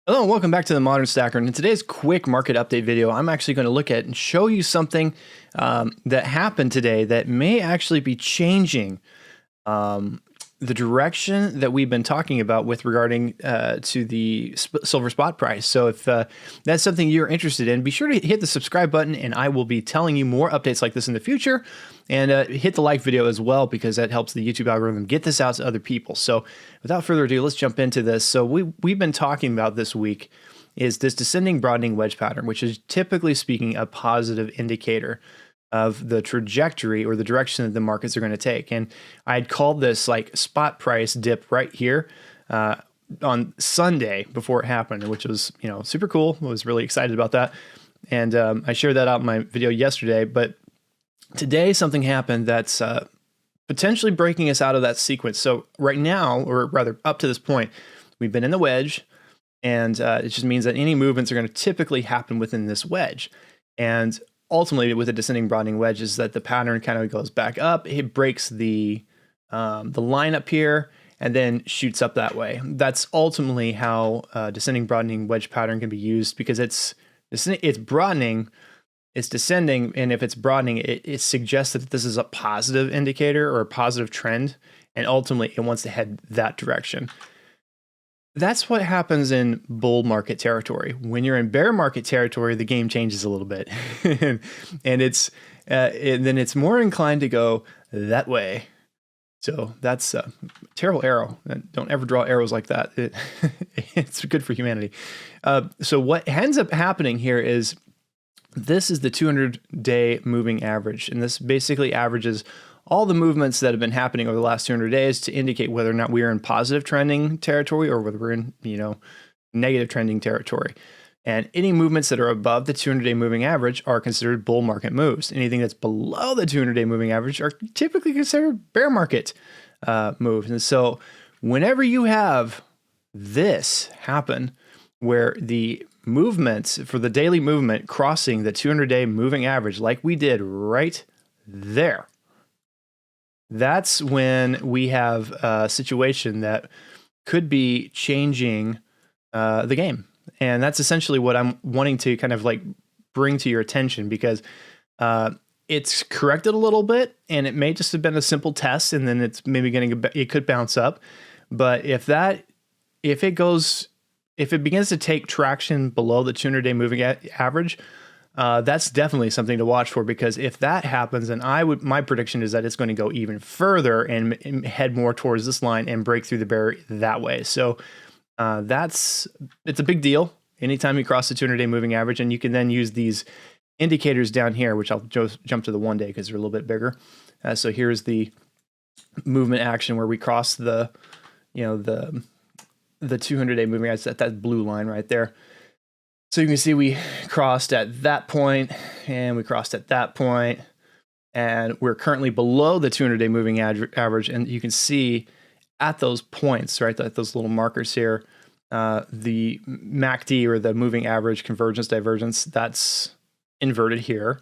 Hello and welcome back to the Modern Stacker. And in today's quick market update video, I'm actually going to look at and show you something that happened today that may actually be changing the direction that we've been talking about with regarding to the silver spot price. So if that's something you're interested in, be sure to hit the subscribe button, and I will be telling you more updates like this in the future. And hit the like video as well, because that helps the YouTube algorithm get this out to other people. So without further ado, let's jump into this. So we've been talking about this week is this descending broadening wedge pattern, which is typically speaking a positive indicator of the trajectory or the direction that the markets are going to take. And I'd called this like spot price dip right here on Sunday before it happened, which was, super cool. I was really excited about that. And I shared that out in my video yesterday, but today something happened that's potentially breaking us out of that sequence. So right now, or rather up to this point, we've been in the wedge, and it just means that any movements are going to typically happen within this wedge. And ultimately, with a descending broadening wedge, is that the pattern kind of goes back up. It breaks the line up here and then shoots up that way. That's ultimately how descending broadening wedge pattern can be used, because it's broadening, it's descending, and if it's broadening, it suggests that this is a positive indicator or a positive trend, and ultimately it wants to head that direction. That's what happens in bull market territory. When you're in bear market territory, the game changes a little bit, and then it's more inclined to go that way. So that's a terrible arrow. Don't ever draw arrows like that. It's good for humanity. So what ends up happening here is this is the 200-day moving average, and this basically averages all the movements that have been happening over the last 200 days to indicate whether or not we are in positive trending territory or whether we're in, negative trending territory. And any movements that are above the 200-day moving average are considered bull market moves. Anything that's below the 200-day moving average are typically considered bear market moves. And so whenever you have this happen, where the movements for the daily movement crossing the 200-day moving average, like we did right there, that's when we have a situation that could be changing the game. And that's essentially what I'm wanting to kind of like bring to your attention, because it's corrected a little bit, and it may just have been a simple test, and then it's maybe it could bounce up. But if it begins to take traction below the 200-day moving average, that's definitely something to watch for, because if that happens, then my prediction is that it's going to go even further and head more towards this line and break through the barrier that way. So it's a big deal anytime you cross the 200-day moving average, and you can then use these indicators down here, which I'll just jump to the 1 day because they're a little bit bigger. So here's the movement action where we cross the 200-day moving average, that blue line right there. So you can see we crossed at that point, and we crossed at that point, and we're currently below the 200-day moving average. And you can see at those points, right, at those little markers here, the MACD, or the moving average convergence divergence, that's inverted here.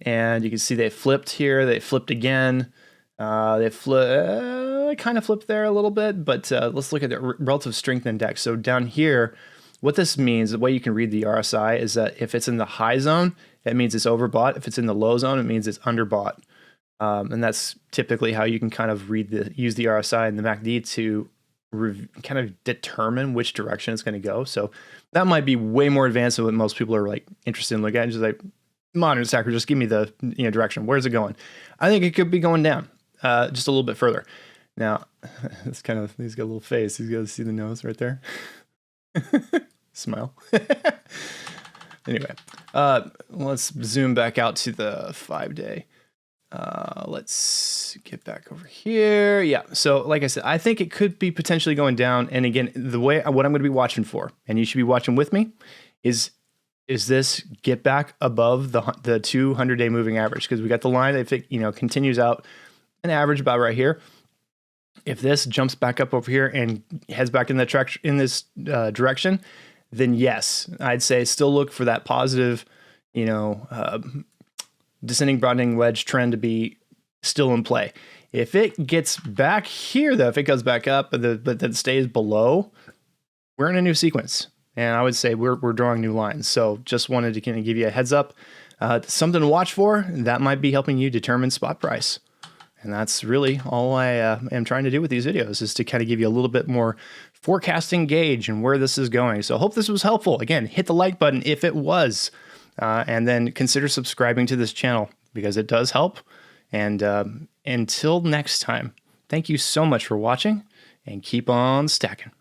And you can see they flipped here, they flipped again, kind of flipped there a little bit, but let's look at the relative strength index. So down here, what this means, the way you can read the RSI, is that if it's in the high zone, that means it's overbought. If it's in the low zone, it means it's underbought. And that's typically how you can kind of use the RSI and the MACD to kind of determine which direction it's going to go. So that might be way more advanced than what most people are like interested in looking at. Just like, Modern Stacker, just give me the direction. Where's it going? I think it could be going down just a little bit further. Now, he's got a little face. He's got to see the nose right there. Smile. Anyway, let's zoom back out to the 5-day. Let's get back over here. Yeah. So like I said, I think it could be potentially going down. And again, what I'm going to be watching for, and you should be watching with me, is this get back above the 200-day moving average? Because we got the line, if it continues out an average about right here. If this jumps back up over here and heads back in this direction, then yes, I'd say still look for that positive, descending broadening wedge trend to be still in play. If it gets back here, though, if it goes back up but then stays below, we're in a new sequence. and I would say we're drawing new lines. So just wanted to kind of give you a heads up, something to watch for that might be helping you determine spot price. And that's really all I am trying to do with these videos, is to kind of give you a little bit more forecasting gauge and where this is going. So I hope this was helpful. Again, hit the like button if it was, and then consider subscribing to this channel because it does help. And until next time, thank you so much for watching, and keep on stacking.